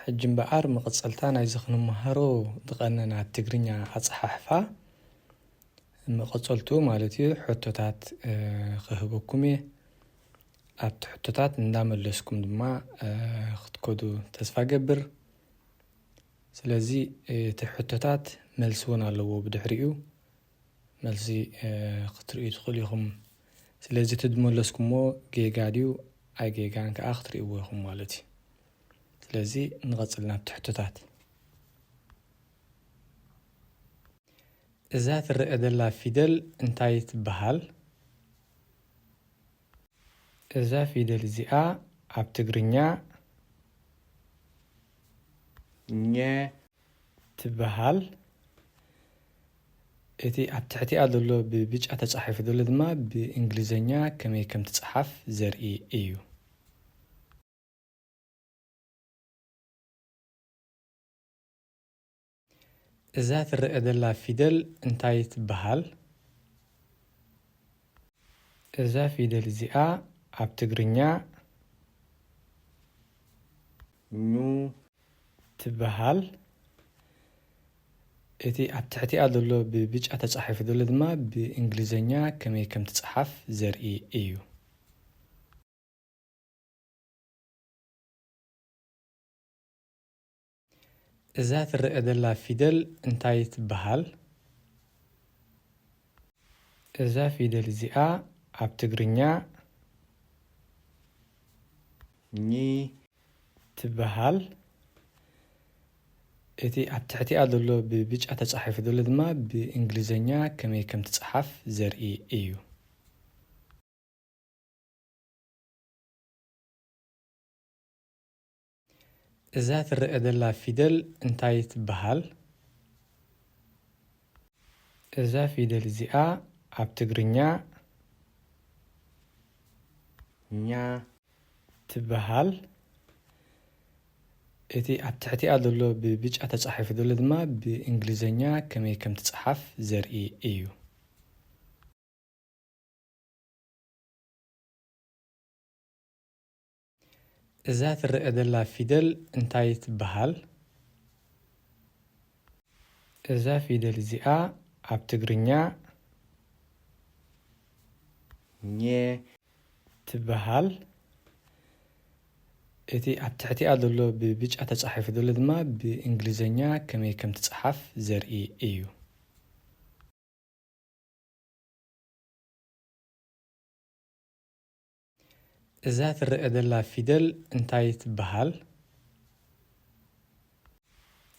حجم بقار مقصلتان عايزخن مهارو دقننا التقرنيا أصحاحفا مقصلتو مالتي حتوتات خهبوكمي أبت حتوتات ندامل لسكم دما خدكودو تسفا قبر سلازي تحتوتات ملسون اللو بدحريو ملسي خطريو تخليهم سلازي تدمو لسكمو جيجاديو أي جيجان كأخطريو وهم مالتي سلازي نغسلنا بتحتوتات إذا ترى دلا فيدل انتاي تبهال إذا فيدل زيا عب تقرنيا نيا تبهال إتي عب تحتي أدلو ببيج أتصحف دول دما بإنجليزينيا كم تتصحف زرقي إيو إذا ترى دلا فيدل انتاي تبهال إذا فيدل زيا عب تقرنيا نيو تبهال إتي عب تحتي أدلو ببيج أتصحف دول دما بإنجليزينيا كم تتصحف زرقي إيو إذا ترى دلا فيدل انتاي تبهال إذا فيدل زيا عب تقرنيا ني تبهال إتي عب تحتي أدلو ببيج أتصحف دول دما بإنجليزينيا كم تتصحف زرقي إيو إذا ترى دلا فيدل انتاي تبهال إذا فيدل زيا عب تقرنيا نيا تبهال إتي عب تحتي أدلو ببيج أتصحف دول دما بإنجليزينيا كم تتصحف زرقي إيو إذا ترى دلا فيدل انتاي تبهال إذا فيدل زيا عب تقرنيا نيا تبهال إتي عب تحتي أدلو ببيج أتصحف دول دما بإنجليزينيا كم تتصحف زرقي إيو إذا ترى دلا فيدل انتاي تبهال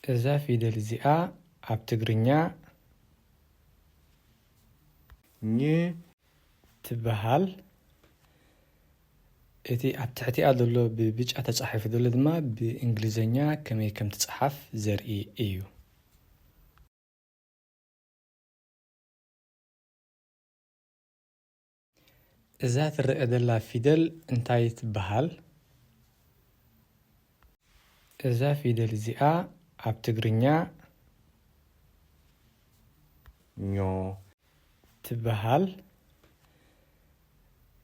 إذا فيدل زيا عب تقرنيا ني تبهال إتي عب تحتي أدلو ببيج أتصحف دول دما بإنجليزينيا كم تتصحف زرقي إيو إذا ترى دلا فيدل انتاي تبهال إذا فيدل زيا عب تقرنيا نيو تبهال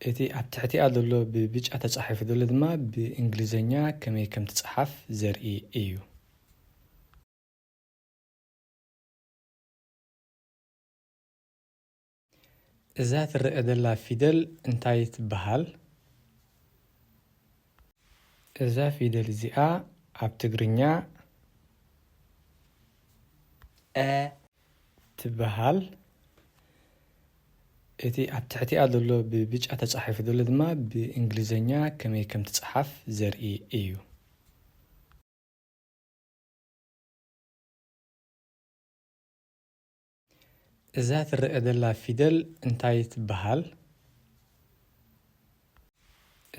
إتي عب تحتي أدلو ببيج أتصحف دول دما بإنجليزينيا كم تتصحف زرقي إيو إذا ترى دلا فيدل انتاي تبهال إذا فيدل زيا عب تقرنيا تبهال إتي عب تحتي أدلو ببيج أتصحف دول دما بإنجليزينيا كم تتصحف زرقي إيو إذا ترى دلا فيدل انتاي تبهال إذا فيدل زيا عب تقرنيا نيو تبهال إتي عب تحتي أدلو ببيج أتصحف دول دما بإنجليزينيا كم تتصحف زرقي إيو إذا ترى دلا فيدل انتاي تبهال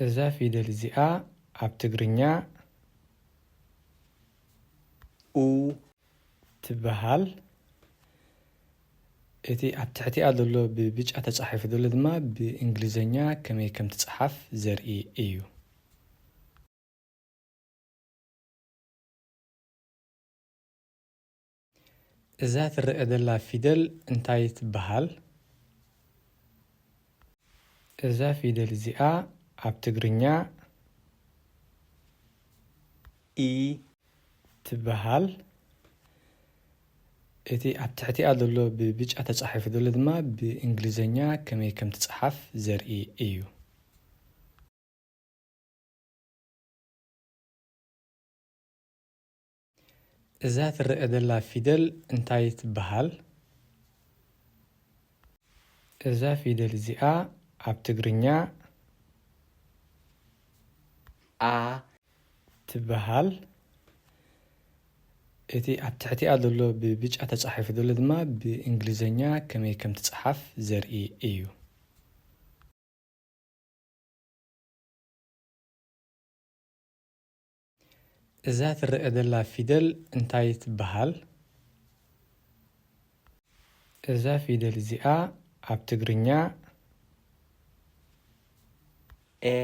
إذا فيدل زيا عب تقرنيا او تبهال إتي عب تحتي أدلو ببيج أتصحف دول دما بإنجليزينيا كم تتصحف زرقي إيو إذا ترى دلا فيدل انتاي تبهال إذا فيدل زيا عب تقرنيا إي ትበሃል እቲ ኣብ ትሕቲኣ ዘሎ ብብጫ ተጻሒፉ ዘሎ ድማ ብእንግሊዝኛ ከመይ ከም ትጽሓፍ ዘርኢ እዩ። እዛ ትርአ ዘላ ፊደል እንታይ ትበሃል? እዛ ፊደል እዚኣ ኣብ ትግርኛ ኣ ትበሃል። እቲ ኣብ ትሕቲኣ ዘሎ ብብጫ ተጻሒፉ ዘሎ ድማ ብእንግሊዝኛ ከመይ ከም ትጽሓፍ ዘርኢ እዩ። እዛ ትርአ ዘላ ፊደል እንታይ ትበሃል? እዛ ፊደል እዚኣ ኣብ ትግርኛ ኤ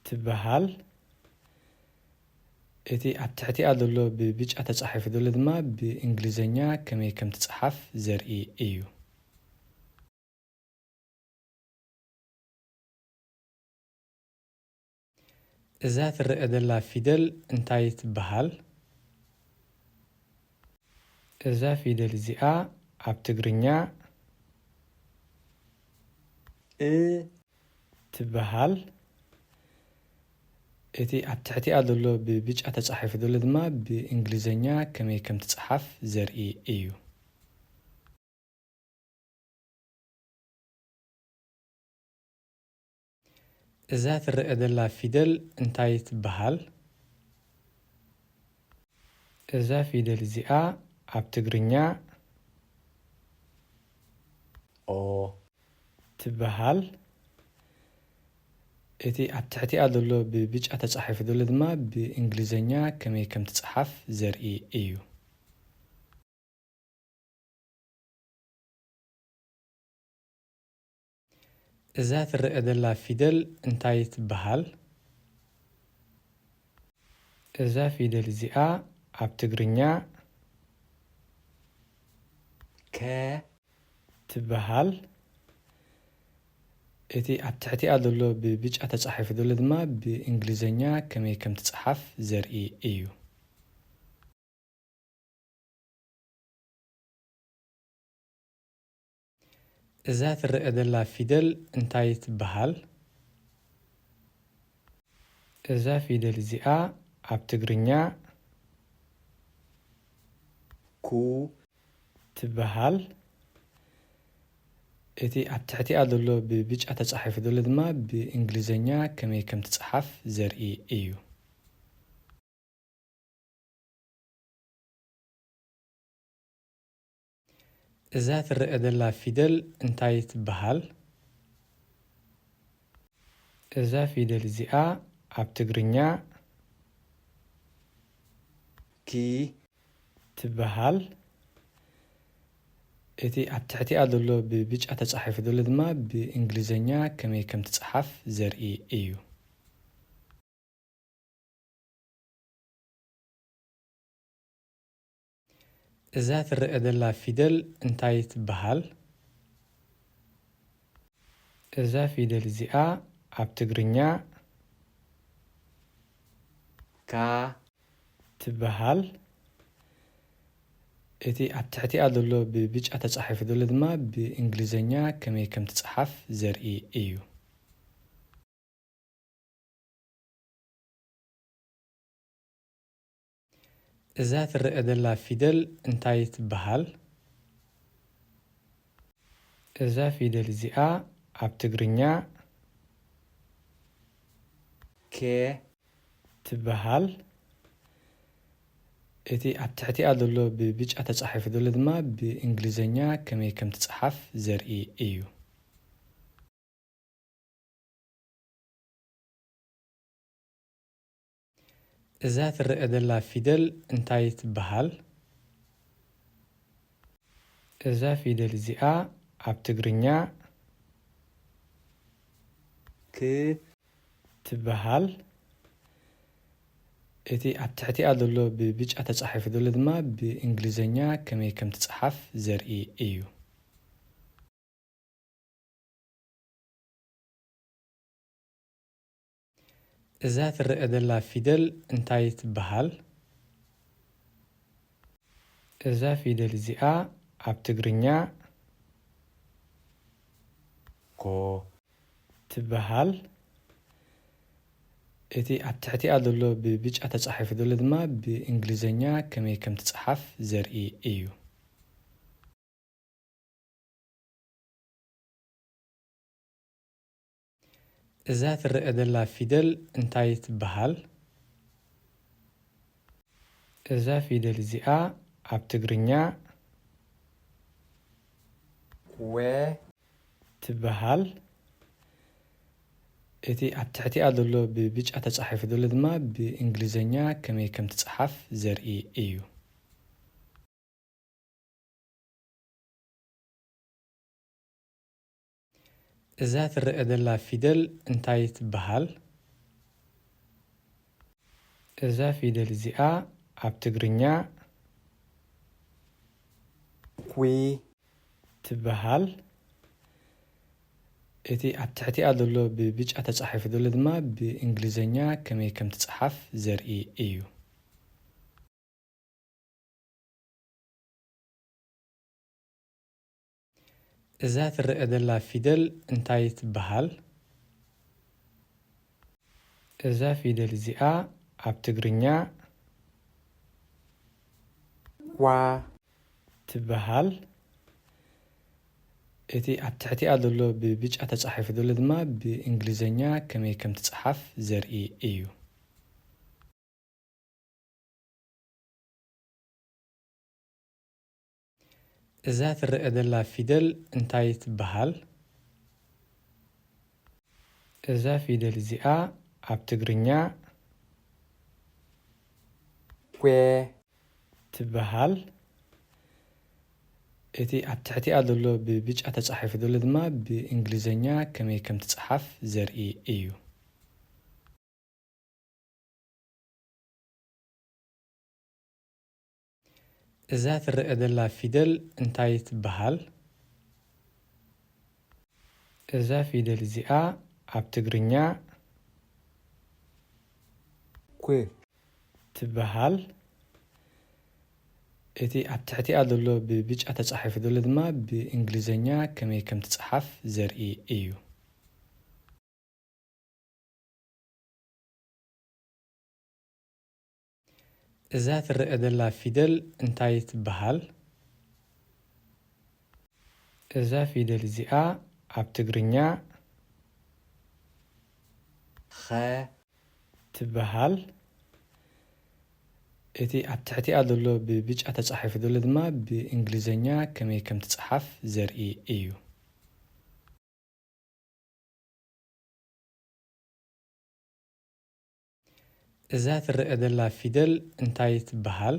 ትበሃል። እቲ ኣብ ትሕቲኣ ዘሎ ብብጫ ተጻሒፉ ዘሎ ድማ ብእንግሊዝኛ ከመይ ከም ትጽሓፍ ዘርኢ እዩ። እዛ ትርአ ዘላ ፊደል እንታይ ትበሃል? እዛ ፊደል እዚኣ ኣብ ትግርኛ እ ትበሃል። እቲ ኣብ ትሕቲኣ ዘሎ ብብጫ ተጻሒፉ ዘሎ ድማ ብእንግሊዝኛ ከመይ ከም ትጽሓፍ ዘርኢ እዩ። እዛ ትርአ ዘላ ፊደል እንታይ ትበሃል? እዛ ፊደል እዚኣ ኣብ ትግርኛ ኦ ትበሃል። እቲ ኣብ ትሕቲኣ ዘሎ ብብጫ ተጻሒፉ ዘሎ ድማ ብእንግሊዝኛ ከመይ ከም ትጽሓፍ ዘርኢ እዩ። እዛ ትርአ ዘላ ፊደል እንታይ ትበሃል? እዛ ፊደል እዚኣ ኣብ ትግርኛ ከ ትበሃል። እቲ ኣብ ትሕቲኣ ዘሎ ብብጫ ተጻሒፉ ዘሎ ድማ ብእንግሊዝኛ ከመይ ከም ትጽሓፍ ዘርኢ እዩ። እዛ ትርአ ዘላ ፊደል እንታይ ትበሃል? እዛ ፊደል እዚኣ ኣብ ትግርኛ ኩ ትበሃል። እቲ ኣብ ትሕቲኣ ዘሎ ብብጫ ተጻሒፉ ዘሎ ድማ ብእንግሊዝኛ ከመይ ከም ትጽሓፍ ዘርኢ እዩ። እዛ ትርአ ዘላ ፊደል እንታይ ትበሃል? እዛ ፊደል እዚኣ ኣብ ትግርኛ ኪ ትበሃል። እቲ ኣብ ትሕቲኣ ዘሎ ብብጫ ተጻሒፉ ዘሎ ድማ ብእንግሊዝኛ ከመይ ከም ትጽሓፍ ዘርኢ እዩ። እዛ ትርአ ዘላ ፊደል እንታይ ትበሃል? እዛ ፊደል እዚኣ ኣብ ትግርኛ ካ ትበሃል። እቲ ኣብ ትሕቲኣ ዘሎ ብብጫ ተጻሒፉ ዘሎ ድማ ብእንግሊዝኛ ከመይ ከም ትጽሓፍ ዘርኢ እዩ። እዛ ትርአ ዘላ ፊደል እንታይ ትበሃል? እዛ ፊደል እዚኣ ኣብ ትግርኛ ኬ ትበሃል። እቲ ኣብ ትሕቲኣ ዘሎ ብብጫ ተጻሒፉ ዘሎ ድማ ብእንግሊዝኛ ከመይ ከም ትጽሓፍ ዘርኢ እዩ። እዛ ትርአ ዘላ ፊደል እንታይ ትበሃል? እዛ ፊደል እዚኣ ኣብ ትግርኛ ክ ትበሃል። እቲ ኣብ ትሕቲኣ ዘሎ ብብጫ ተጻሒፉ ዘሎ ድማ ብእንግሊዝኛ ከመይ ከም ትጽሓፍ ዘርኢ እዩ። እዛ ትርአ ዘላ ፊደል እንታይ ትበሃል? إذا فيدل زئا ኣብ ትግርኛ ኮ ትበሃል እቲ ኣብ ትሕቲኣ ዘሎ ብብጫ ተጻሒፉ ዘሎ ድማ ብእንግሊዝኛ ከመይ ከም ትጽሓፍ ዘርኢ እዩ። እዛ ትርአ ዘላ ፊደል እንታይ ትበሃል? እዛ ፊደል እዚኣ ኣብ ትግርኛ ወ ትበሃል እቲ ኣብ ትሕቲኣ ዘሎ ብብጫ ተጻሒፉ ዘሎ ድማ ብእንግሊዝኛ ከመይ ከም ትጽሓፍ ዘርኢ እዩ። እዛ ትርአ ዘላ ፊደል እንታይ ትበሃል? እዛ ፊደል እዚኣ ኣብ ትግርኛ ኩ ትበሃል እቲ ኣብ ትሕቲኣ ዘሎ ብብጫ ተጻሒፉ ዘሎ ድማ ብእንግሊዝኛ ከመይ ከም ትጽሓፍ ዘርኢ እዩ። እዛ ትርአ ዘላ ፊደል እንታይ ትበሃል? እዛ ፊደል እዚኣ ኣብ ትግርኛ ዋ ትበሃል እቲ ኣብ ትሕቲኣ ዘሎ ብብጫ ተጻሒፉ ዘሎ ድማ ብእንግሊዝኛ ከመይ ከም ትጽሓፍ ዘርኢ እዩ። እዛ ትርአ ዘላ ፊደል እንታይ ትበሃል? እዛ ፊደል እዚኣ ኣብ ትግርኛ ኩ ትበሃል እቲ ኣብ ትሕቲኣ ዘሎ ብብጫ ተጻሒፉ ዘሎ ድማ ብእንግሊዝኛ ከመይ ከም ትጽሓፍ ዘርኢ እዩ። እዛ ትርአ ዘላ ፊደል እንታይ ትበሃል? እዛ ፊደል እዚኣ ኣብ ትግርኛ ኩ ትበሃል እቲ ኣብ ትሕቲኣ ዘሎ ብብጫ ተጻሒፉ ዘሎ ድማ ብእንግሊዝኛ ከመይ ከም ትጽሓፍ ዘርኢ እዩ። እዛ ትርአ ዘላ ፊደል እንታይ ትበሃል? እዛ ፊደል እዚኣ ኣብ ትግርኛ ኸ ትበሃል እቲ ኣብ ትሕቲኣ ዘሎ ብብጫ ተጻሒፉ ዘሎ ድማ ብእንግሊዝኛ ከመይ ከም ትጽሓፍ ዘርኢ እዩ። እዛ ትርአ ዘላ ፊደል እንታይ ትበሃል?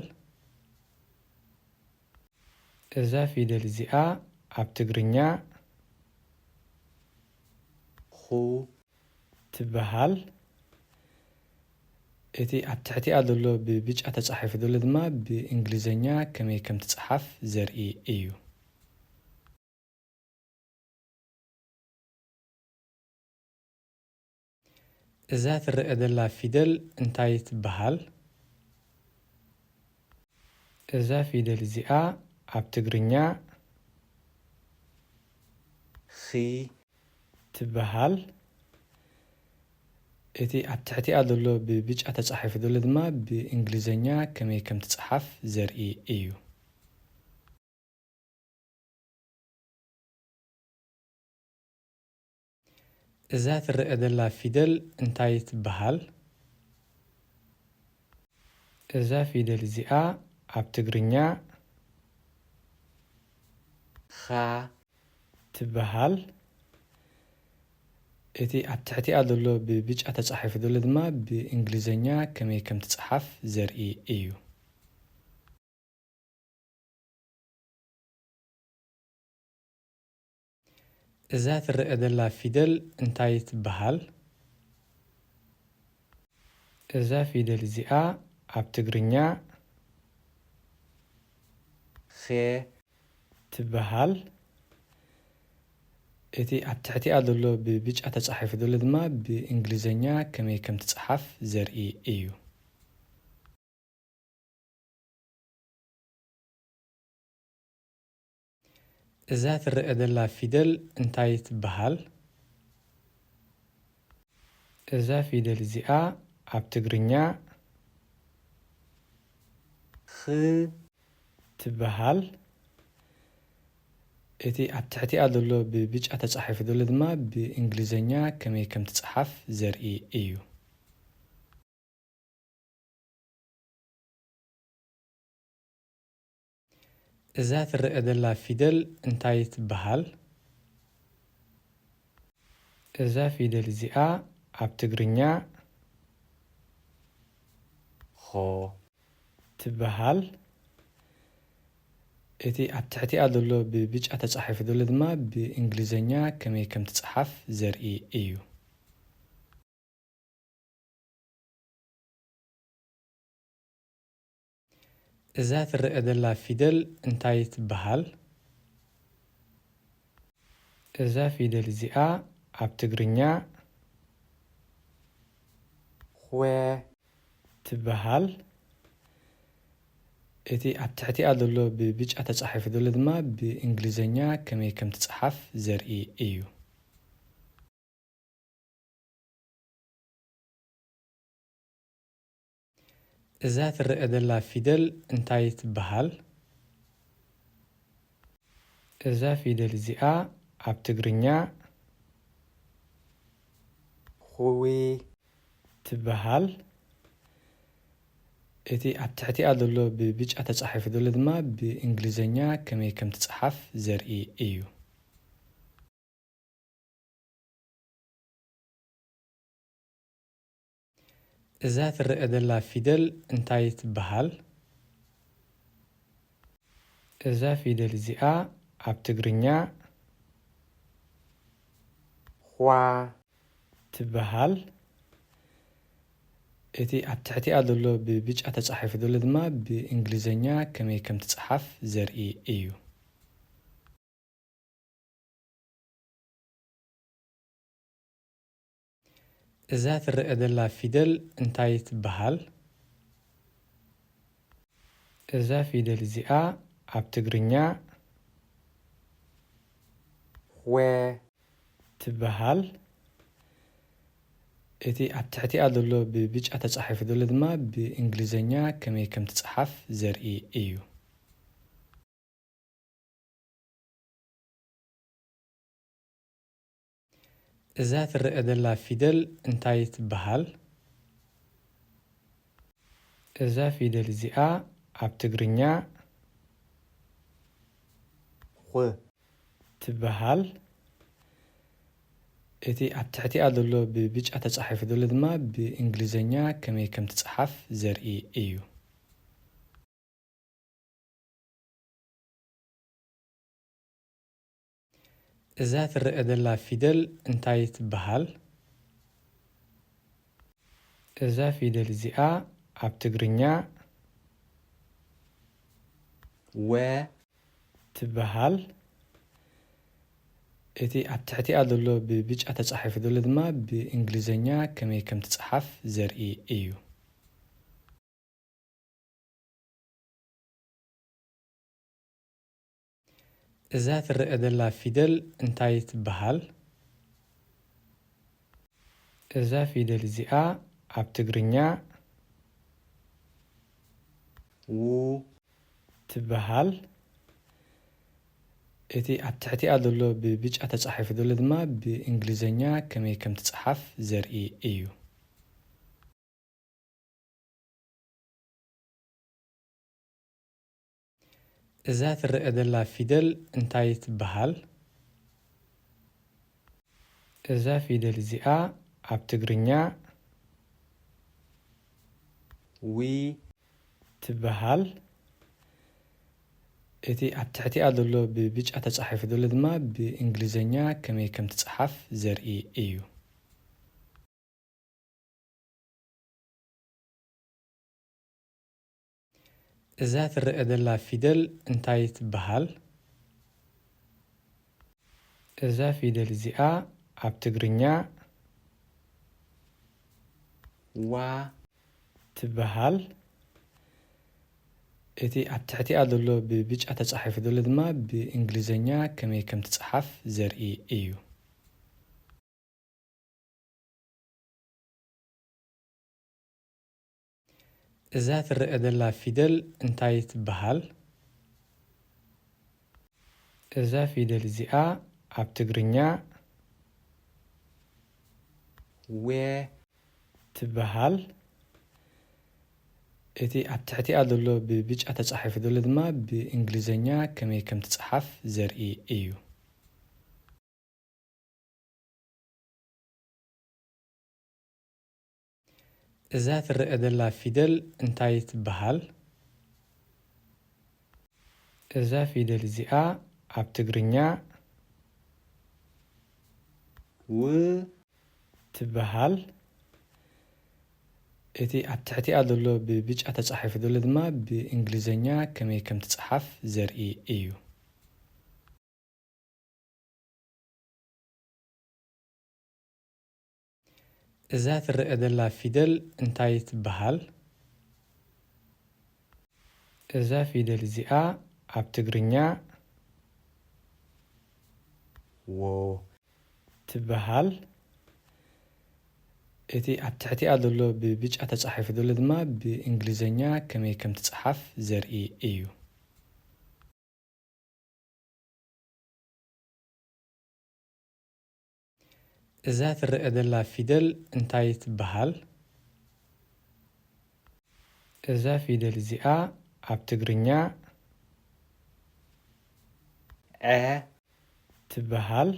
እዛ ፊደል እዚኣ ኣብ ትግርኛ ኹ ትበሃል እቲ ኣብ ትሕቲኣ ዘሎ ብብጫ ተጻሒፉ ዘሎ ድማ ብእንግሊዝኛ ከመይ ከም ትጽሓፍ ዘርኢ እዩ። እዛ ትርአ ዘላ ፊደል እንታይ ትበሃል? እዛ ፊደል እዚኣ ኣብ ትግርኛ ኺ ትበሃል እቲ ኣብ ትሕቲኣ ዘሎ ብብጫ ተጻሒፉ ዘሎ ድማ ብእንግሊዝኛ ከመይ ከም ትጽሓፍ ዘርኢ እዩ። እዛ ትርአ ዘላ ፊደል እንታይ ትበሃል? እዛ ፊደል እዚኣ ኣብ ትግርኛ ኻ ትበሃል እቲ ኣብ ትሕቲኣ ዘሎ ብብጫ ተጻሒፉ ዘሎ ድማ ብእንግሊዝኛ ከመይ ከም ትጽሓፍ ዘርኢ እዩ። እዛ ትርአ ዘላ ፊደል እንታይ ትበሃል? እዛ ፊደል እዚኣ ኣብ ትግርኛ ኸ ትበሃል እቲ ኣብ ትሕቲኣ ዘሎ ብብጫ ተጻሒፉ ዘሎ ድማ ብእንግሊዝኛ ከመይ ከም ትጽሓፍ ዘርኢ እዩ። إذا ترى دلا فيدل انتاي تبهال إذا فيدل زيا عب تقرنيا خ تبهال إتي عب تحتي أدلو ببيج أتصحف دولو دما بإنجليزينيا كمي كم تصحف زرئي إيو إذا ترى دلا فيدل انتاي تبهال إذا فيدل زيا عب تقرنيا خو تبهال إتي عب تحتي أدلو ببيج أتصحف دولو دما بإنجليزينيا كمي كم تصحف زرئي إيو إذا ترى دلا فيدل انتاي تبهال إذا فيدل زيا عب تقرنيا خوي تبهال إتي عب تحتي أدلو ببيج أتصحف دولو دما بإنجليزينيا كمي كم تصحف زرئي إيو إذا ترى دلا فيدل انتاي تبهال إذا فيدل زيا عب تقرنيا خوي تبهال إتي عب تحتي أدلو ببيج أتصحف دولو دما بإنجليزينيا كمي كم تصحف زرئي إيو إذا ترى دلا فيدل انتاي تبهال إذا فيدل زيا عب تقرنيا خوا تبهال إتي عب تحتي أدلو ببيج أتصحف دولو دما بإنجليزينيا كمي كم تصحف زرئي إيو إذا ترى دلا فيدل انتاي تبهال إذا فيدل زيا عب تقرنيا خوي تبهال إتي عب تحتي أدلو ببيج أتصحف دولو دما بإنجليزينيا كمي كم تصحف زرئي إيو إذا ترى دلا فيدل انتاي تبهال إذا فيدل زيا عب تقرنيا خو تبهال إتي عب تحتي أدلو ببيج أتصحف دولو دما بإنجليزينيا كمي كم تصحف زرئي إيو إذا ترى دلا فيدل انتاي تبهال إذا فيدل زيا عب تقرنيا و تبهال إتي عب تحتي أدلو ببيج أتصحف دولو دما بإنجليزينيا كمي كم تصحف زرئي إيو إذا ترى دلا فيدل انتاي تبهال إذا فيدل زيا عب تقرنيا و تبهال إتي عب تحتي أدلو ببيج أتصحف دولو دما بإنجليزينيا كمي كم تصحف زرئي إيو إذا ترى دلا فيدل انتاي تبهال إذا فيدل زيا عب تقرنيا وي تبهال إتي عب تحتي أدلو ببيج أتصحف دولو دما بإنجليزينيا كمي كم تصحف زرئي إيو إذا ترى دلا فيدل انتاي تبهال إذا فيدل زيا عب تقرنيا و تبهال እቲ ኣብ ትሕቲኣ ዘሎ ብብጫ ተጻሒፉ ዘሎ ድማ ብእንግሊዝኛ ከመይ ከም ትጽሓፍ ዘርኢ እዩ። እዛ ትርአ ዘላ ፊደል እንታይ ትበሃል? እዛ ፊደል እዚኣ ኣብ ትግርኛ و ትበሃል። እቲ ኣብ ትሕቲኣ ዘሎ ብብጫ ተጻሒፉ ዘሎ ድማ ብእንግሊዝኛ ከመይ ከም ትጽሓፍ ዘርኢ እዩ። እዛ ትርአ ዘላ ፊደል እንታይ ትበሃል? እዛ ፊደል እዚኣ ኣብ ትግርኛ و ትበሃል። እቲ ኣብ ትሕቲኣ ዘሎ ብብጫ ተጻሒፉ ዘሎ ድማ ብእንግሊዝኛ ከመይ ከም ትጽሓፍ ዘርኢ እዩ። እዛ ትርአ ዘላ ፊደል እንታይ ትበሃል? እዛ ፊደል እዚኣ ኣብ ትግርኛ و ትበሃል። እቲ ኣብ ትሕቲኣ ዘሎ ብብጫ ተጻሒፉ ዘሎ ድማ ብእንግሊዝኛ ከመይ ከም ትጽሓፍ ዘርኢ እዩ። እዛ ትርአ ዘላ ፊደል እንታይ ትበሃል? እዛ ፊደል እዚኣ ኣብ ትግርኛ ع ትበሃል።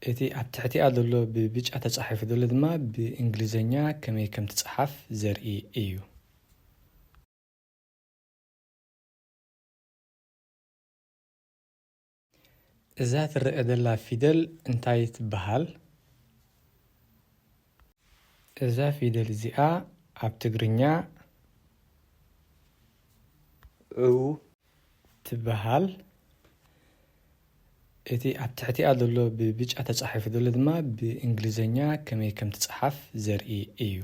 እቲ ኣብ ትሕቲኣ ዘሎ ብብጫ ተጻሒፉ ዘሎ ድማ ብእንግሊዝኛ ከመይ ከም ትጽሓፍ ዘርኢ እዩ። እዛ ትርአ ዘላ ፊደል እንታይ ትበሃል? እዛ ፊደል እዚኣ ኣብ ትግርኛ ዑ ትበሃል። እቲ ኣብ ትሕቲኣ ዘሎ ብብጫ ተጻሒፉ ዘሎ ድማ ብእንግሊዝኛ ከመይ ከም ትጽሓፍ ዘርኢ እዩ።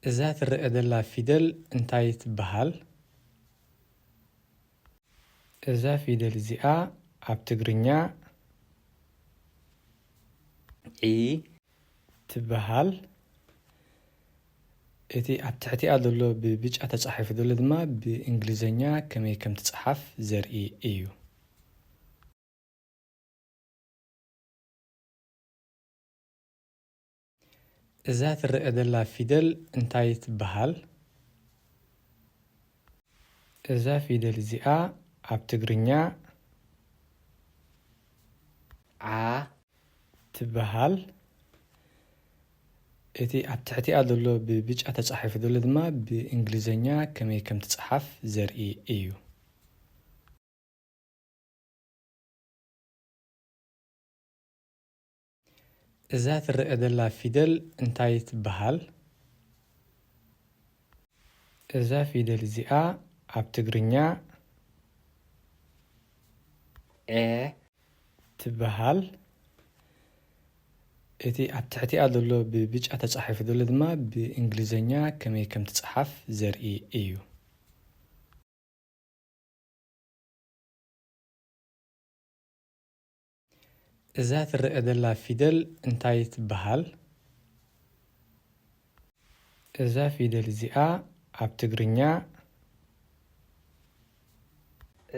እዛ ትርአ ዘላ ፊደል እንታይ ትበሃል? እዛ ፊደል እዚኣ ኣብ ትግርኛ ዒ ትበሃል። እቲ ኣብ ትሕቲኣ ዘሎ ብብጫ ተጻሒፉ ዘሎ ድማ ብእንግሊዝኛ ከመይ ከም ትጽሓፍ ዘርኢ እዩ። እዛ ትርአ ዘላ ፊደል እንታይ ትበሃል? እዛ ፊደል እዚኣ ኣብ ትግርኛ ዓ ትበሃል። እቲ ኣብ ትሕቲኣ ዘሎ ብብጫ ተጻሒፉ ዘሎ ድማ ብእንግሊዝኛ ከመይ ከም ትጽሓፍ ዘርኢ እዩ። እዛ ትርአ ዘላ ፊደል እንታይ ትበሃል? እዛ ፊደል እዚኣ ኣብ ትግርኛ ع ትበሃል። እቲ ኣብ ትሕቲኣ ዘሎ ብብጫ ተጻሒፉ ዘሎ ድማ ብእንግሊዝኛ ከመይ ከም ትጽሓፍ ዘርኢ እዩ። እዛ ትርአ ዘላ ፊደል እንታይ ትበሃል? እዛ ፊደል እዚኣ ኣብ ትግርኛ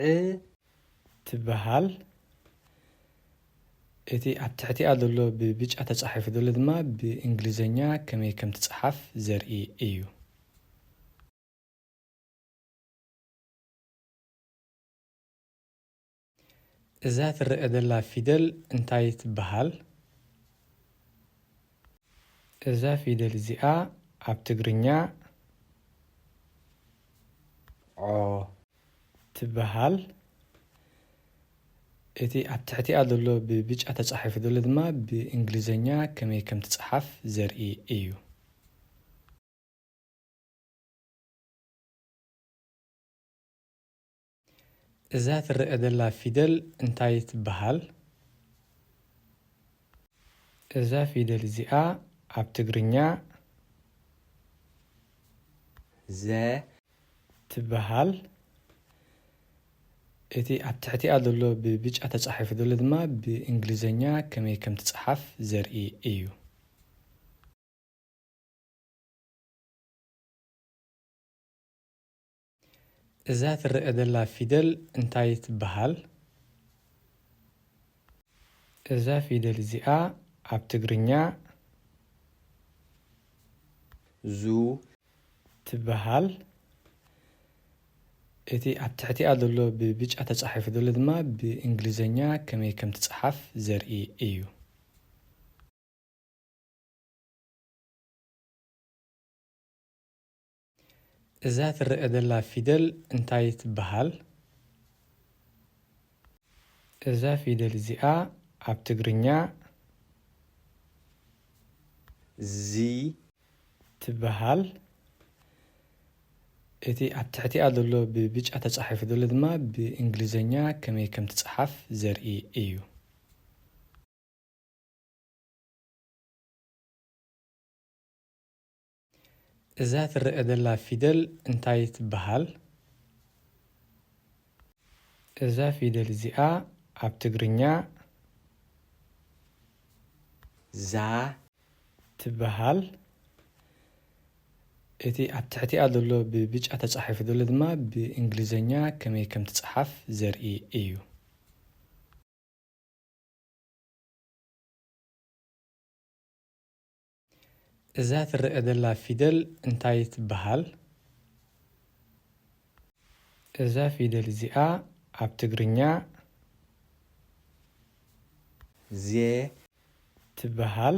ዕ ትበሃል። እቲ ኣብ ትሕቲኣ ዘሎ ብብጫ ተጻሒፉ ዘሎ ድማ ብእንግሊዝኛ ከመይ ከም ትጽሓፍ ዘርኢ እዩ። እዛ ትርአ ዘላ ፊደል እንታይ ትበሃል? እዛ ፊደል እዚኣ ኣብ ትግርኛ ዖ ትበሃል። እቲ ኣብ ትሕቲኣ ዘሎ ብብጫ ተጻሒፉ ዘሎ ድማ ብእንግሊዝኛ ከመይ ከም ትጽሓፍ ዘርኢ እዩ። እዛ ትርአ ዘላ ፊደል እንታይ ትበሃል? እዛ ፊደል እዚኣ ኣብ ትግርኛ ዘ ትበሃል። እቲ ኣብ ትሕቲኣ ዘሎ ብብጫ ተጻሒፉ ዘሎ ድማ ብእንግሊዝኛ ከመይ ከም ትጽሓፍ ዘርኢ እዩ። እዛ ትርአ ዘላ ፊደል እንታይ ትበሃል? እዛ ፊደል እዚኣ ኣብ ትግርኛ ዙ ትበሃል። እቲ ኣብ ትሕቲኣ ዘሎ ብብጫ ተጻሒፉ ዘሎ ድማ ብእንግሊዝኛ ከመይ ከም ትጽሓፍ ዘርኢ እዩ። እዛ ትርአ ዘላ ፊደል እንታይ ትበሃል? እዛ ፊደል እዚኣ ኣብ ትግርኛ ዚ ትበሃል። እቲ ኣብ ትሕቲኣ ዘሎ ብብጫ ተጻሒፉ ዘሎ ድማ ብእንግሊዝኛ ከመይ ከም ትጽሓፍ ዘርኢ እዩ። እዛ ትርአ ዘላ ፊደል እንታይ ትበሃል? እዛ ፊደል እዚኣ ኣብ ትግርኛ ዛ ትበሃል። እቲ ኣብ ትሕቲኣ ዘሎ ብብጫ ተጻሒፉ ዘሎ ድማ ብእንግሊዝኛ ከመይ ከም ትጽሓፍ ዘርኢ እዩ። እዛ ትርአ ዘላ ፊደል እንታይ ትበሃል? እዛ ፊደል እዚኣ ኣብ ትግርኛ ዜ ትበሃል።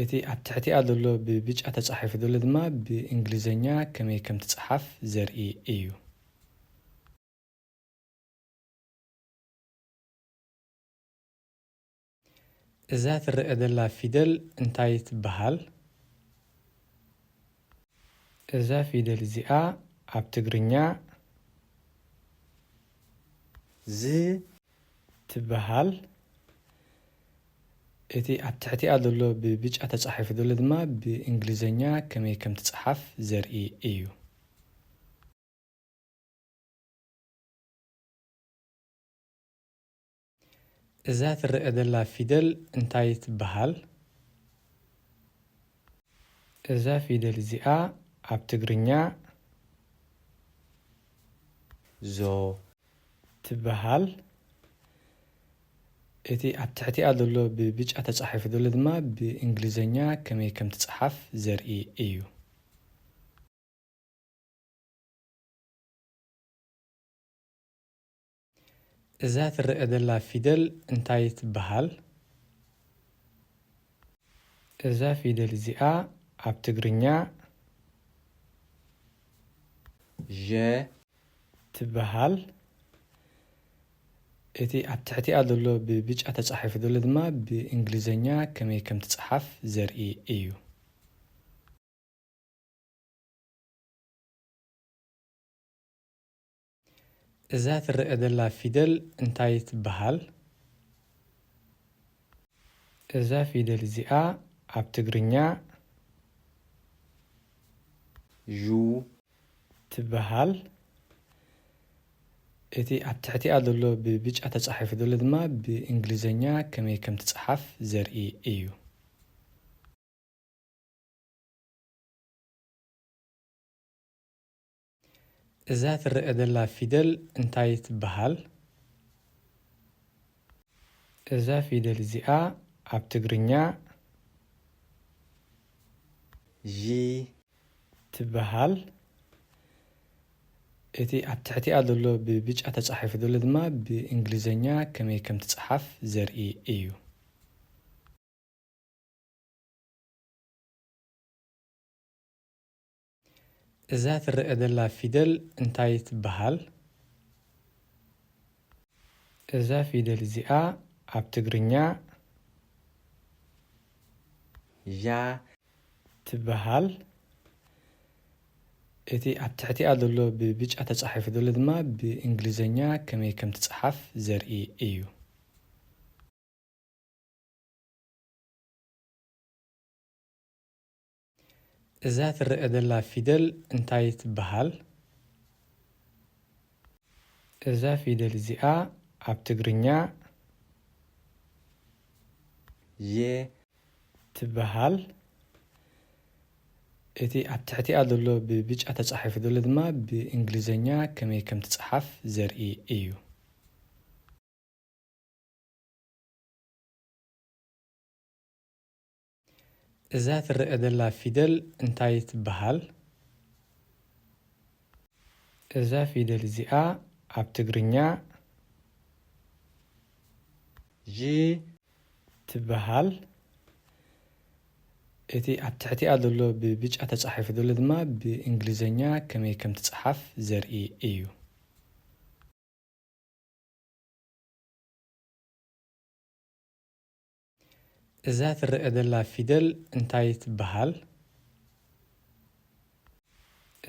እቲ ኣብ ትሕቲኣ ዘሎ ብብጫ ተጻሒፉ ዘሎ ድማ ብእንግሊዝኛ ከመይ ከም ትጽሓፍ ዘርኢ እዩ። እዛ ትርአ ዘላ ፊደል እንታይ ትበሃል? እዛ ፊደል እዚኣ ኣብ ትግርኛ ዝ ትበሃል። እቲ ኣብ ትሕቲኣ ዘሎ ብብጫ ተጻሒፉ ዘሎ ድማ ብእንግሊዝኛ ከመይ ከም ትጽሓፍ ዘርኢ እዩ። እዛ ትርአ ዘላ ፊደል እንታይ ትበሃል? እዛ ፊደል እዚኣ ኣብ ትግርኛ ዞ ትበሃል። እቲ ኣብ ትሕቲኣ ዘሎ ብብጫ ተጻሒፉ ዘሎ ድማ ብእንግሊዝኛ ከመይ ከም ትጽሓፍ ዘርኢ እዩ። እዛ ትርአ ዘላ ፊደል እንታይ ትበሃል? እዛ ፊደል እዚኣ ኣብ ትግርኛ ዠ ትበሃል። እቲ ኣብ ትሕቲኣ ዘሎ ብብጫ ተጻሒፉ ዘሎ ድማ ብእንግሊዝኛ ከመይ ከም ትጽሓፍ ዘርኢ እዩ። እዛ ትርአ ዘላ ፊደል እንታይ ትበሃል? እዛ ፊደል እዚኣ ኣብ ትግርኛ ዡ ትበሃል። እቲ ኣብ ትሕቲኣ ዘሎ ብብጫ ተጻሒፉ ዘሎ ድማ ብእንግሊዝኛ ከመይ ከም ትጽሓፍ ዘርኢ እዩ። እዛ ትርአ ዘላ ፊደል እንታይ ትበሃል? እዛ ፊደል እዚኣ ኣብ ትግርኛ ዢ ትበሃል። እቲ ኣብ ትሕቲኣ ዘሎ ብብጫ ተጻሒፉ ዘሎ ድማ ብእንግሊዝኛ ከመይ ከም ትጽሓፍ ዘርኢ እዩ። እዛ ትርአ ዘላ ፊደል እንታይ ትበሃል? እዛ ፊደል እዚኣ ኣብ ትግርኛ ዣ ትበሃል። እቲ ኣብ ትሕቲኣ ዘሎ ብብጫ ተጻሒፉ ዘሎ ድማ ብእንግሊዝኛ ከመይ ከም ትጽሓፍ ዘርኢ እዩ። إذا ترى دلا فيدل انتاي تبهال إذا فيدل زيا عب تقرنيا ي تبهال إتي عب تحتي أدلو ببيج أتصحف دولة دما بإنجليزينيا كمي كم تتصحف زرقي إيو إذا ترى دلا فيدل انتاي تبهال إذا فيدل زيا عب تقرنيا ج تبهال إتي عب تحتي أدلو ببيج أتصحف دولة دما بإنجليزينيا كمي كم تتصحف زرقي إيو إذا ترى دلا فيدل انتاي تبهال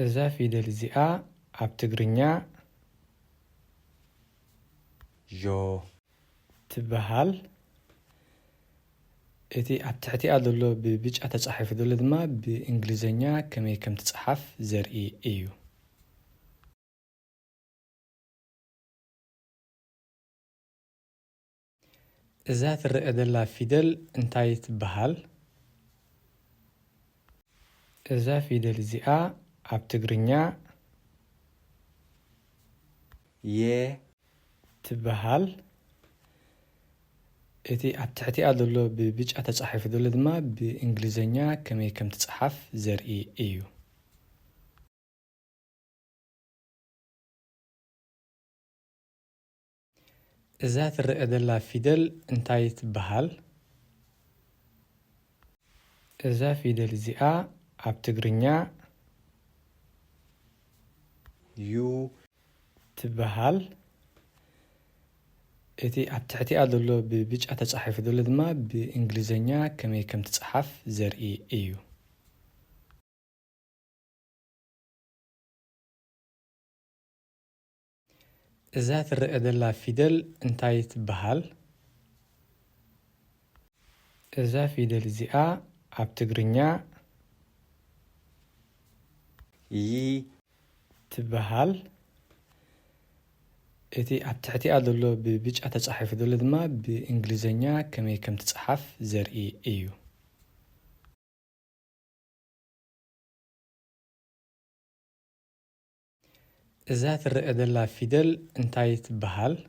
إذا فيدل زيا عب تقرنيا جو تبهال إتي عب تحتي أدلو ببيج أتصحف دولة دما بإنجليزينيا كمي كم تتصحف زرقي إيو إذا ترى دلا فيدل انتاي تبهال إذا فيدل زيا عب تقرنيا ي تبهال إتي عب تحتي أدلو ببيج أتصحف دولة دما بإنجليزينيا كمي كم تتصحف زرقي إيو إذا ترى دلا فيدل انتاي تبهال إذا فيدل زيا عب تقرنيا يو تبهال إتي عب تحتي أدلو ببيج أتصحف دولة دما بإنجليزينيا كمي كم تتصحف زرقي إيو إذا ترى دلا فيدل انتاي تبهال إذا فيدل زيا عب تقرنيا ي تبهال إتي عب تحتي أدلو ببيج أتصحف دولة دما بإنجليزينيا كمي كم تتصحف زرقي إيو إذا ترى دلا فيدل انتاي تبهال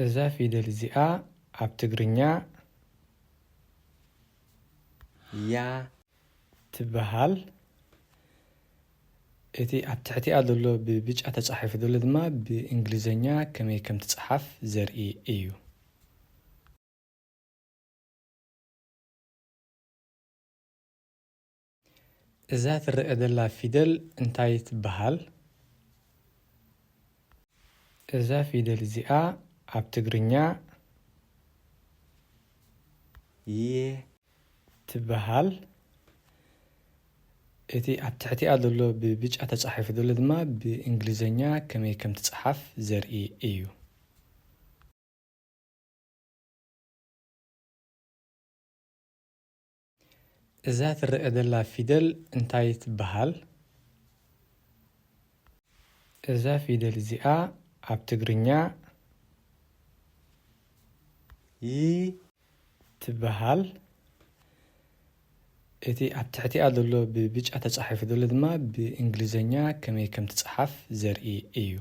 إذا فيدل زيا عب تقرنيا يا تبهال إتي عب تحتي أدلو ببيج أتصحف دولة دما بإنجليزينيا كمي كم تتصحف زرقي إيو إذا ترى دلا فيدل انتاي تبهال إذا فيدل زيا عب تقرنيا ي تبهال إتي عب تحتي أدلو ببيج أتصحف دولة دما بإنجليزينيا كمي كم تتصحف زرقي إيو إذا ترى دلا فيدل انتاي تبهال إذا فيدل زيا عب تقرنيا ي تبهال إتي عب تحتي أدلو ببيج أتصحف دولة دما بإنجليزينيا كمي كم تتصحف زرقي إيو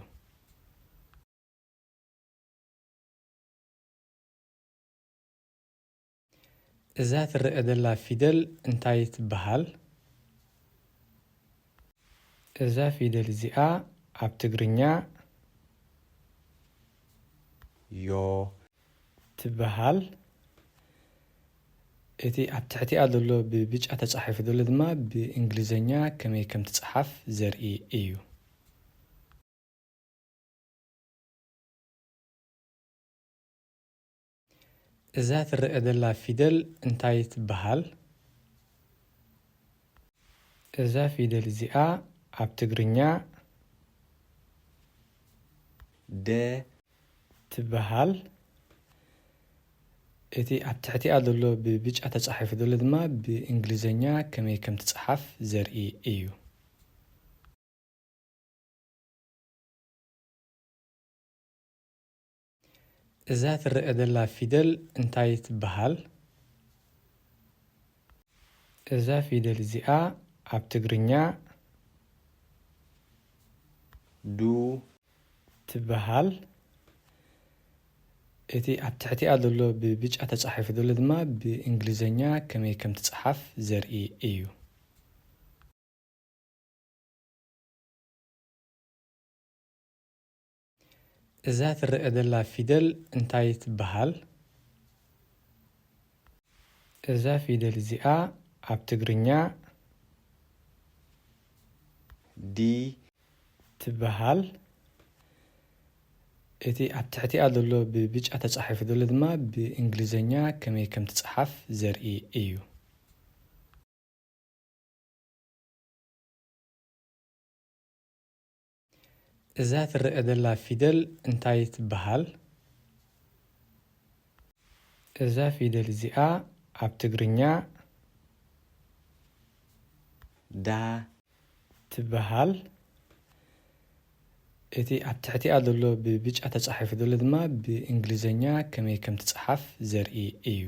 إذا ترى دلا فيدل انتاي تبهال إذا فيدل زيا عب تقرنيا يو تبهال إتي عب تحتي أدلو ببيج أتصحف دولة دما بإنجليزينيا كمي كم تتصحف زرقي إيو إذا ترى دلا فيدل انتاي تبهال إذا فيدل زيا عب تقرنيا د تبهال እቲ ኣብ ትሕቲኣ ዘሎ ብብጫ ተጻሒፉ ዘሎ ድማ ብእንግሊዝኛ ከመይ ከም ትጽሓፍ ዘርኢ እዩ። እዛ ትርአ ዘላ ፊደል እንታይ ትበሃል? እዛ ፊደል እዚኣ ኣብ ትግርኛ ዱ ትበሃል። እቲ ኣብ ትሕቲኣ ዘሎ ብብጫ ተጻሒፉ ዘሎ ድማ ብእንግሊዝኛ ከመይ ከም ትጽሓፍ ዘርኢ እዩ። እዛ ትርአ ዘላ ፊደል እንታይ ትበሃል? እዛ ፊደል እዚኣ ኣብ ትግርኛ ዲ ትበሃል። እቲ ኣብ ትሕቲኣ ዘሎ ብብጫ ተጻሒፉ ዘሎ ድማ ብእንግሊዝኛ ከመይ ከም ትጽሓፍ ዘርኢ እዩ። እዛ ትርአ ዘላ ፊደል እንታይ ትበሃል? እዛ ፊደል እዚኣ ኣብ ትግርኛ ዳ ትበሃል። እቲ ኣብ ትሕቲኣ ዘሎ ብብጫ ተጻሒፉ ዘሎ ድማ ብእንግሊዝኛ ከመይ ከም ትጽሓፍ ዘርኢ እዩ።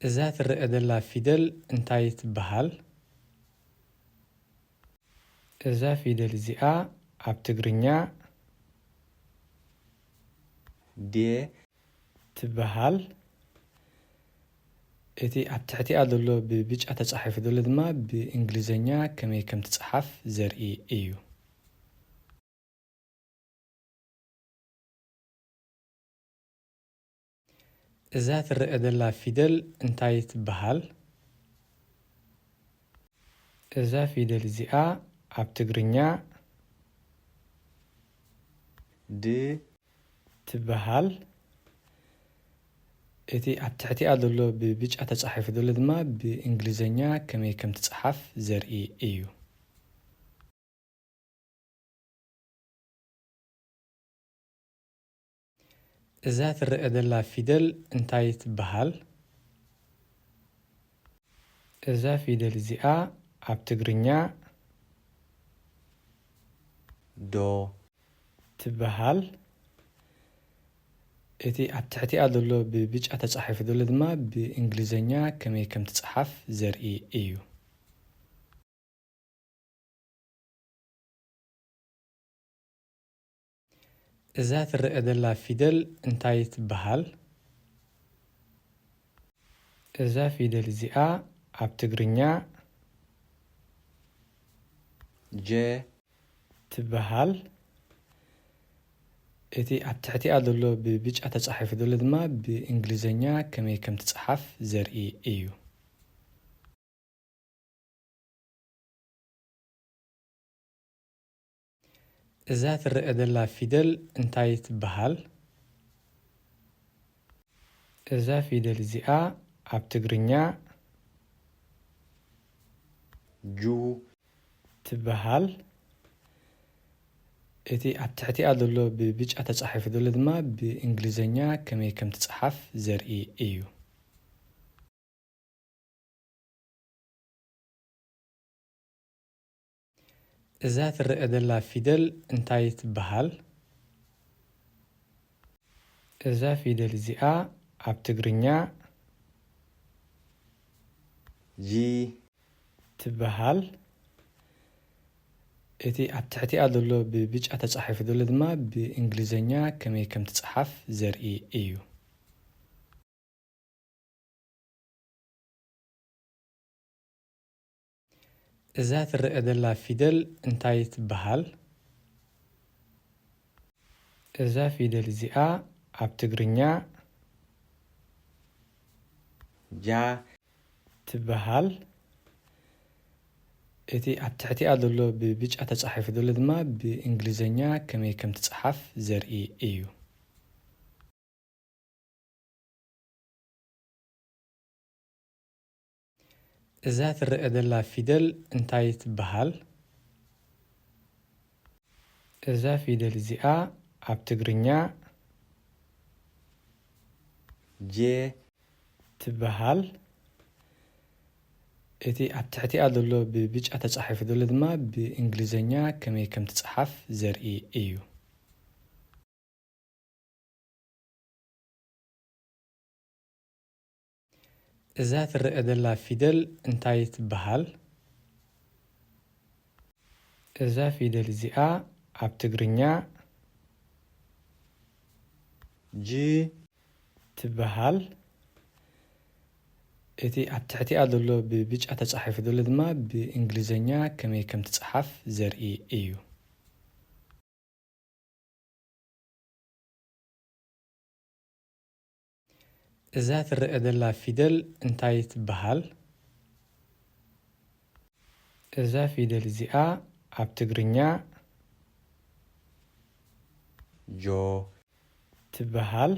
እዛ ትርአ ዘላ ፊደል እንታይ ትበሃል? እዛ ፊደል እዚኣ ኣብ ትግርኛ ዴ ትበሃል። እቲ ኣብ ትሕቲኣ ዘሎ ብብጫ ተጻሒፉ ዘሎ ድማ ብእንግሊዝኛ ከመይ ከም ትጽሓፍ ዘርኢ እዩ። እዛ ትርአ ዘላ ፊደል እንታይ ትበሃል? እዛ ፊደል እዚኣ ኣብ ትግርኛ ድ ትበሃል። እቲ ኣብ ትሕቲኣ ዘሎ ብብጫ ተጻሒፉ ዘሎ ድማ ብእንግሊዝኛ ከመይ ከም ትጽሓፍ ዘርኢ እዩ። እዛ ትርአ ዘላ ፊደል እንታይ ትበሃል? እዛ ፊደል እዚኣ ኣብ ትግርኛ ዶ ትበሃል። እቲ ኣብ ትሕቲኣ ዘሎ ብብጫ ተጻሒፉ ዘሎ ድማ ብእንግሊዝኛ ከመይ ከም ትጽሓፍ ዘርኢ እዩ። እዛ ትርአ ዘላ ፊደል እንታይ ትበሃል? እዛ ፊደል እዚኣ ኣብ ትግርኛ ጀ ትበሃል። እቲ ኣብ ትሕቲኣ ዘሎ ብብጫ ተጻሒፉ ዘሎ ድማ ብእንግሊዝኛ ከመይ ከም ትጽሓፍ ዘርኢ እዩ። እዛ ትርአ ዘላ ፊደል እንታይ ትበሃል? እዛ ፊደል እዚኣ ኣብ ትግርኛ ጁ ትበሃል። እቲ ኣብ ትሕቲኣ ዘሎ ብብጫ ተጻሒፉ ዘሎ ድማ ብእንግሊዝኛ ከመይ ከም ትጽሓፍ ዘርኢ እዩ። እዛ ትርአ ዘላ ፊደል እንታይ ትበሃል? እዛ ፊደል እዚኣ ኣብ ትግርኛ ጂ ትበሃል። እቲ ኣብ ትሕቲኣ ዘሎ ብብጫ ተጻሒፉ ዘሎ ድማ ብእንግሊዝኛ ከመይ ከም ትጽሓፍ ዘርኢ እዩ። እዛ ትርአ ዘላ ፊደል እንታይ ትበሃል? እዛ ፊደል እዚኣ ኣብ ትግርኛ ጃ ትበሃል። እቲ ኣብ ትሕቲኣ ዘሎ ብብጫ ተጻሒፉ ዘሎ ድማ ብእንግሊዝኛ ከመይ ከም ትጽሓፍ ዘርኢ እዩ። እዛ ትርአ ዘላ ፊደል እንታይ ትበሃል? እዛ ፊደል እዚኣ ኣብ ትግርኛ ጄ ትበሃል። እቲ ኣብ ትሕቲኣ ዘሎ ብብጫ ተጻሒፉ ዘሎ ድማ ብእንግሊዝኛ ከመይ ከም ትጽሓፍ ዘርኢ እዩ። እዛ ትርአ ዘላ ፊደል እንታይ ትበሃል? እዛ ፊደል እዚኣ ኣብ ትግርኛ ጅ ትበሃል። እቲ ኣብ ትሕቲኣ ዘሎ ብብጫ ተጻሒፉ ዘሎ ድማ ብእንግሊዝኛ ከመይ ከም ትጽሓፍ ዘርኢ እዩ። እዛ ትርአ ዘላ ፊደል እንታይ ትበሃል? እዛ ፊደል እዚኣ ኣብ ትግርኛ ጆ ትበሃል።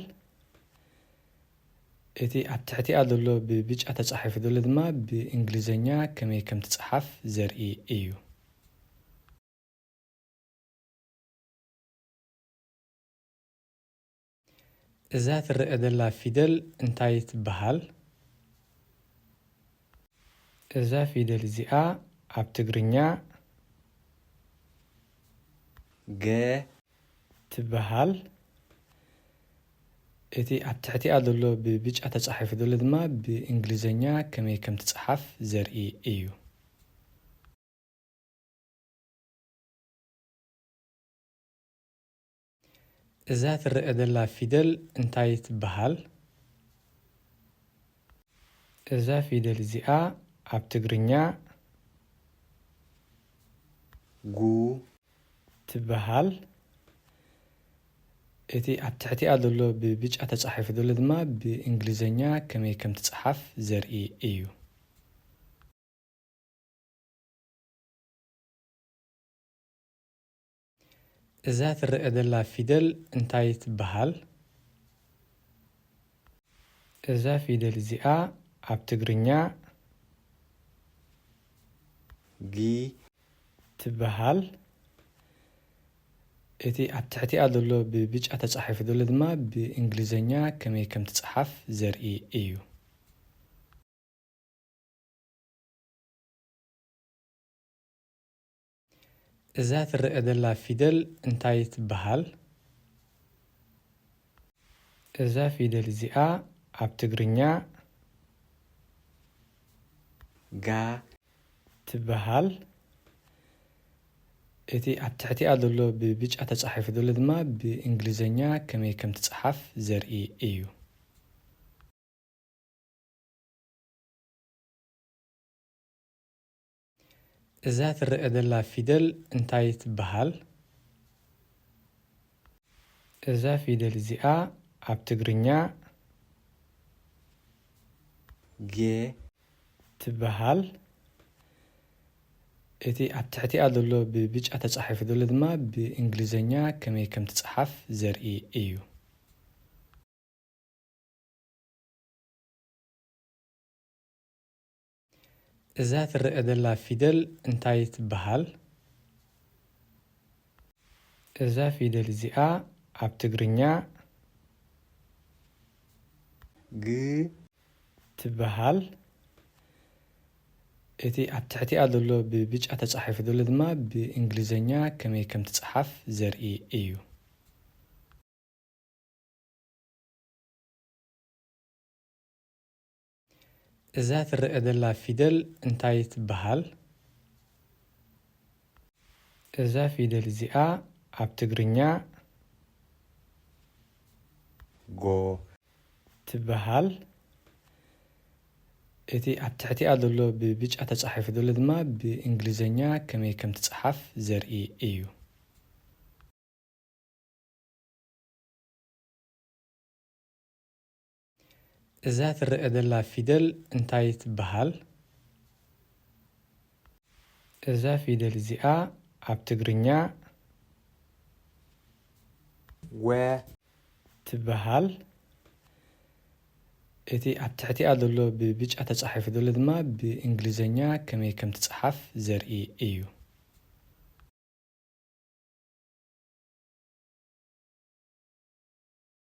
እቲ ኣብ ትሕቲኣ ዘሎ ብብጫ ተጻሒፉ ዘሎ ድማ ብእንግሊዝኛ ከመይ ከም ትጽሓፍ ዘርኢ እዩ። እዛ ትርአ ዘላ ፊደል እንታይ ትበሃል? እዛ ፊደል እዚኣ ኣብ ትግርኛ ገ ትበሃል። እቲ ኣብ ትሕቲኣ ዘሎ ብብጫ ተጻሒፉ ዘሎ ድማ ብእንግሊዝኛ ከመይ ከም ትጽሓፍ ዘርኢ እዩ። እዛ ትርአ ዘላ ፊደል እንታይ ትበሃል? እዛ ፊደል እዚኣ ኣብ ትግርኛ ጉ ትበሃል። እቲ ኣብ ትሕቲኣ ዘሎ ብብጫ ተጻሒፉ ዘሎ ድማ ብእንግሊዝኛ ከመይ ከም ትጽሓፍ ዘርኢ እዩ። እዛ ትርአ ዘላ ፊደል እንታይ ትበሃል? እዛ ፊደል እዚኣ ኣብ ትግርኛ ጊ ትበሃል። እቲ ኣብ ትሕቲኣ ዘሎ ብብጫ ተጻሒፉ ዘሎ ድማ ብእንግሊዝኛ ከመይ ከም ትጽሓፍ ዘርኢ እዩ። እዛ ትርአ ዘላ ፊደል እንታይ ትበሃል? እዛ ፊደል እዚኣ ኣብ ትግርኛ ጋ ትበሃል። እቲ ኣብ ትሕቲኣ ዘሎ ብብጫ ተጻሒፉ ዘሎ ድማ ብእንግሊዝኛ ከመይ ከም ትጽሓፍ ዘርኢ እዩ። እዛ ትርአ ዘላ ፊደል እንታይ ትበሃል? እዛ ፊደል እዚኣ ኣብ ትግርኛ ጌ ትበሃል። እቲ ኣብ ትሕቲኣ ዘሎ ብብጫ ተጻሒፉ ዘሎ ድማ ብእንግሊዝኛ ከመይ ከም ትጽሓፍ ዘርኢ እዩ። እዛ ትርአ ዘላ ፊደል እንታይ ትበሃል? እዛ ፊደል እዚኣ ኣብ ትግርኛ ግ ትበሃል። እቲ ኣብ ትሕቲኣ ዘሎ ብብጫ ተጻሒፉ ዘሎ ድማ ብእንግሊዝኛ ከመይ ከም ትጽሓፍ ዘርኢ እዩ። እዛ ትርአ ዘላ ፊደል እንታይ ትበሃል? እዛ ፊደል እዚኣ ኣብ ትግርኛ ጎ ትበሃል። እቲ ኣብ ትሕቲኣ ዘሎ ብብጫ ተጻሒፉ ዘሎ ድማ ብእንግሊዝኛ ከመይ ከም ትጽሓፍ ዘርኢ እዩ። እዛ ትርአ ዘላ ፊደል እንታይ ትበሃል? እዛ ፊደል እዚኣ ኣብ ትግርኛ ወ ትበሃል። እቲ ኣብ ትሕቲኣ ዘሎ ብብጫ ተጻሒፉ ዘሎ ድማ ብእንግሊዝኛ ከመይ ከም ትጽሓፍ ዘርኢ እዩ።